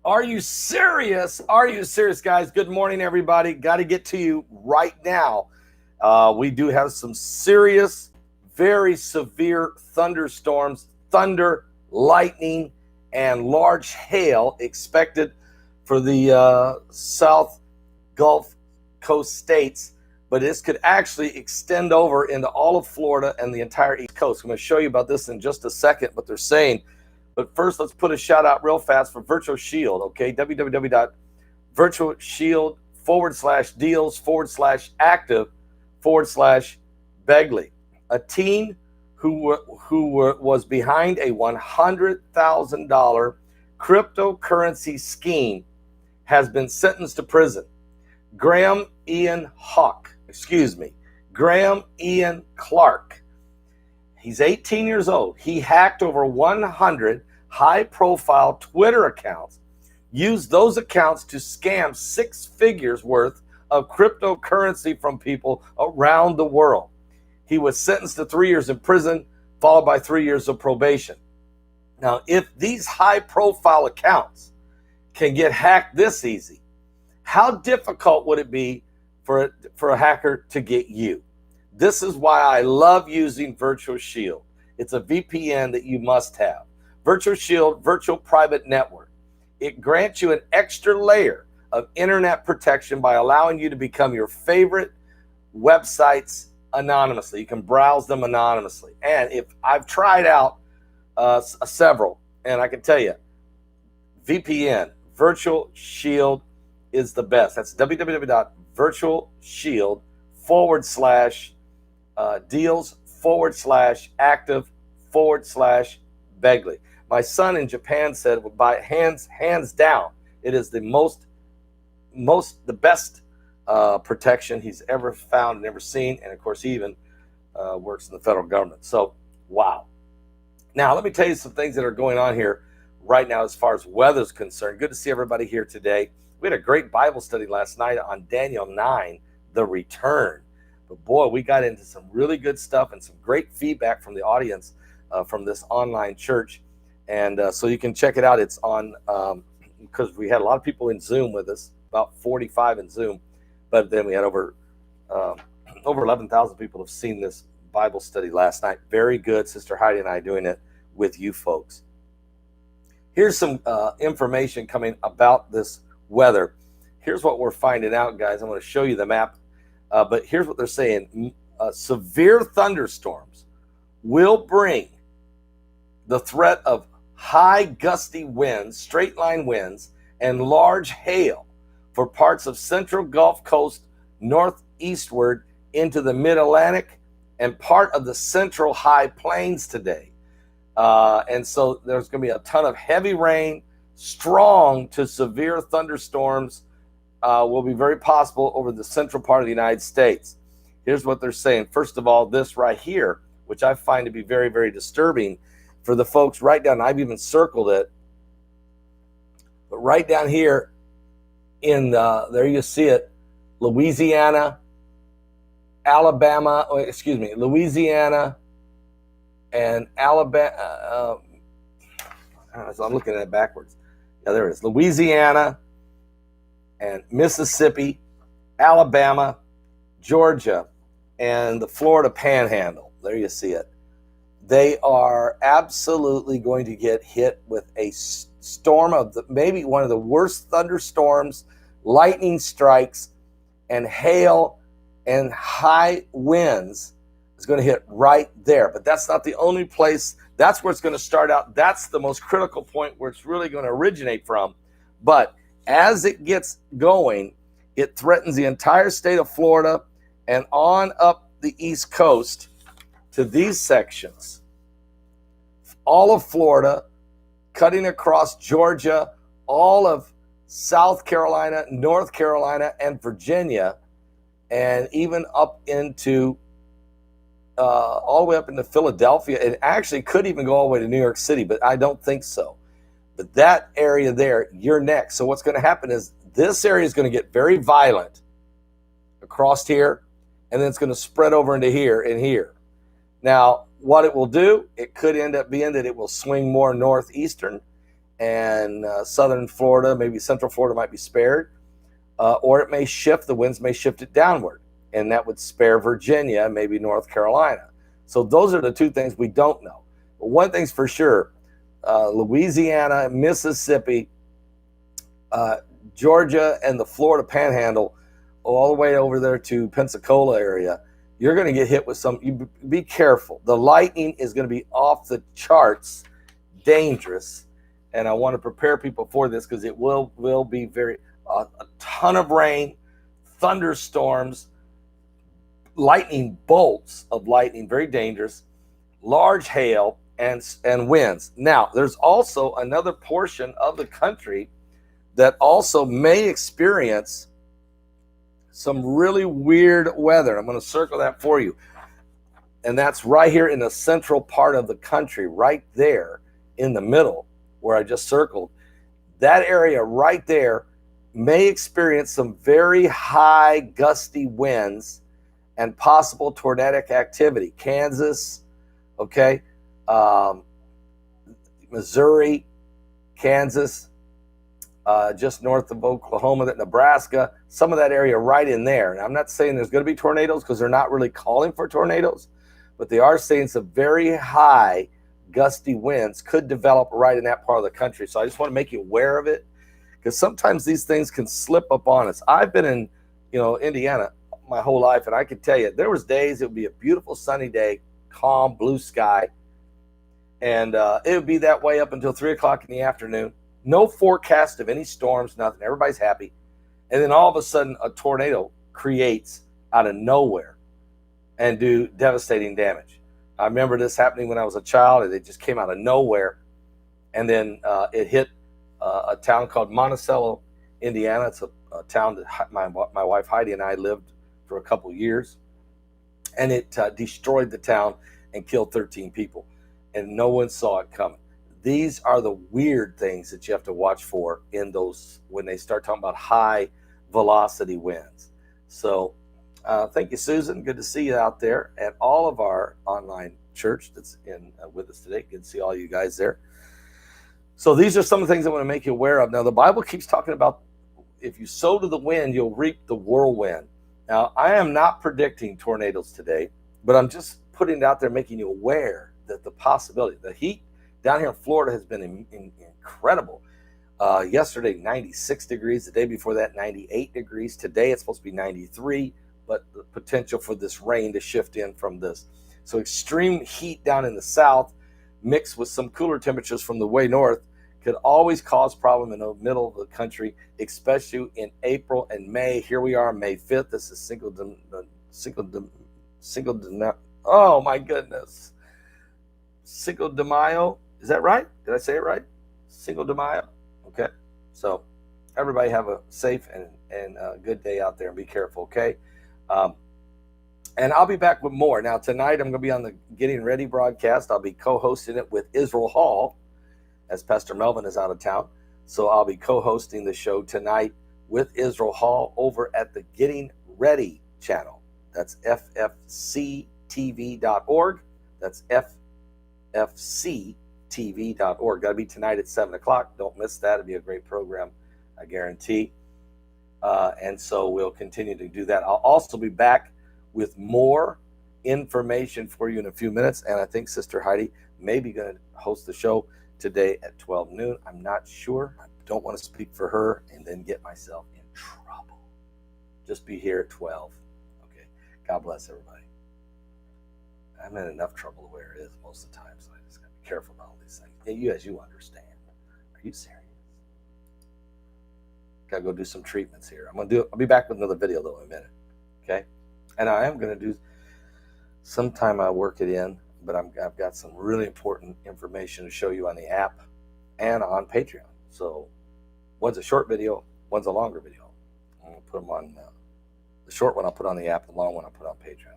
Are you serious? Are you serious, guys? Good morning, everybody. Got to get to you right now. We do have some serious, very severe thunderstorms, thunder, lightning, and large hail expected for the South Gulf Coast states. But this could actually extend over into all of Florida and the entire East Coast. I'm going to show you about this in just a second, what they're saying. But first, let's put a shout out real fast for Virtual Shield, okay? www.virtualshield/deals/active/Begley. A teen who was behind a $100,000 cryptocurrency scheme has been sentenced to prison. Graham Ian Clark. He's 18 years old. He hacked over 100 high-profile Twitter accounts, used those accounts to scam 6 figures worth of cryptocurrency from people around the world. He was sentenced to 3 years in prison, followed by 3 years of probation. Now, if these high-profile accounts can get hacked this easy, how difficult would it be for a hacker to get you? This is why I love using Virtual Shield. It's a VPN that you must have. Virtual Shield, Virtual Private Network. It grants you an extra layer of internet protection by allowing you to become your favorite websites anonymously. You can browse them anonymously. And if I've tried out several, and I can tell you, VPN, Virtual Shield is the best. That's www.virtualshield/deals/active/Begley. My son in Japan said, by hands down, it is the best protection he's ever found and ever seen. And of course, he even works in the federal government. So, wow. Now, let me tell you some things that are going on here right now as far as weather's concerned. Good to see everybody here today. We had a great Bible study last night on Daniel 9, the return. But boy, we got into some really good stuff and some great feedback from the audience from this online church. And so you can check it out. It's on, because we had a lot of people in Zoom with us, about 45 in Zoom. But then we had over 11,000 people have seen this Bible study last night. Very good. Sister Heidi and I doing it with you folks. Here's some information coming about this weather. Here's what we're finding out, guys. I'm going to show you the map. But here's what they're saying. Severe thunderstorms will bring the threat of high gusty winds, straight line winds, and large hail for parts of central Gulf Coast northeastward into the mid-Atlantic and part of the central high plains today. And so there's going to be a ton of heavy rain, strong to severe thunderstorms will be very possible over the central part of the United States. Here's what they're saying. First of all, this right here, which I find to be very, very disturbing for the folks right down, I've even circled it, but right down here in, there you see it, Louisiana, Louisiana and Alabama. So I'm looking at it backwards. Yeah, there it is. Louisiana and Mississippi, Alabama, Georgia, and the Florida Panhandle. There you see it. They are absolutely going to get hit with a storm of maybe one of the worst thunderstorms, lightning strikes, and hail and high winds is going to hit right there. But that's not the only place. That's where it's going to start out. That's the most critical point where it's really going to originate from. But as it gets going, it threatens the entire state of Florida and on up the East Coast to these sections. All of Florida, cutting across Georgia, all of South Carolina, North Carolina, and Virginia, and even up into all the way up into Philadelphia. It actually could even go all the way to New York City, but I don't think so. But that area there, you're next. So what's going to happen is this area is going to get very violent across here, and then it's going to spread over into here and here. Now, what it will do, it could end up being that it will swing more northeastern and southern Florida, maybe central Florida might be spared, or it may shift, the winds may shift it downward, and that would spare Virginia, maybe North Carolina. So those are the two things we don't know. But one thing's for sure, Louisiana, Mississippi, Georgia, and the Florida Panhandle, all the way over there to Pensacola area, you're going to get hit with some. You be careful. The lightning is going to be off the charts, dangerous, and I want to prepare people for this because it will be very a ton of rain, thunderstorms, lightning bolts of lightning, very dangerous, large hail, and winds. Now, there's also another portion of the country that also may experience some really weird weather. I'm going to circle that for you. And that's right here in the central part of the country, right there in the middle where I just circled. That area right there may experience some very high gusty winds and possible tornadic activity. Kansas, okay, Missouri, Kansas, just north of Oklahoma, Nebraska, some of that area right in there. And I'm not saying there's going to be tornadoes because they're not really calling for tornadoes, but they are saying some very high gusty winds could develop right in that part of the country. So I just want to make you aware of it because sometimes these things can slip up on us. I've been in, Indiana my whole life, and I can tell you there was days it would be a beautiful sunny day, calm, blue sky, and it would be that way up until 3 o'clock in the afternoon. No forecast of any storms, nothing. Everybody's happy. And then all of a sudden, a tornado creates out of nowhere and do devastating damage. I remember this happening when I was a child, and it just came out of nowhere. And then it hit a town called Monticello, Indiana. It's a town that my wife Heidi and I lived for a couple years. And it destroyed the town and killed 13 people. And no one saw it coming. These are the weird things that you have to watch for in those when they start talking about high velocity winds. So thank you, Susan. Good to see you out there at all of our online church that's in with us today. Good to see all you guys there. So these are some of the things I want to make you aware of. Now, the Bible keeps talking about if you sow to the wind, you'll reap the whirlwind. Now, I am not predicting tornadoes today, but I'm just putting it out there, making you aware that the possibility, the heat down here in Florida has been incredible. Yesterday, 96 degrees. The day before that, 98 degrees. Today, it's supposed to be 93, but the potential for this rain to shift in from this. So extreme heat down in the south mixed with some cooler temperatures from the way north could always cause problem in the middle of the country, especially in April and May. Here we are, May 5th. This is oh my goodness. Cinco de Mayo. Is that right? Did I say it right? Cinco de Mayo. Okay. So everybody have a safe and good day out there and be careful, okay? And I'll be back with more. Now, tonight I'm going to be on the Getting Ready broadcast. I'll be co-hosting it with Israel Hall as Pastor Melvin is out of town. So I'll be co-hosting the show tonight with Israel Hall over at the Getting Ready channel. That's ffctv.org. That's ffctv.org. Got to be tonight at 7 o'clock. Don't miss that. It'll be a great program, I guarantee. And so we'll continue to do that. I'll also be back with more information for you in a few minutes. And I think Sister Heidi may be going to host the show today at 12 noon. I'm not sure. I don't want to speak for her and then get myself in trouble. Just be here at 12. Okay. God bless everybody. I'm in enough trouble the way it is most of the time, so I just got to be careful about all these things. As you understand. Are you serious? Got to go do some treatments here. I'll be back with another video though in a minute. Okay. And I am going to do sometime I work it in, but I've got some really important information to show you on the app and on Patreon. So one's a short video, one's a longer video. I'm going to put them on the short one I'll put on the app, the long one I'll put on Patreon.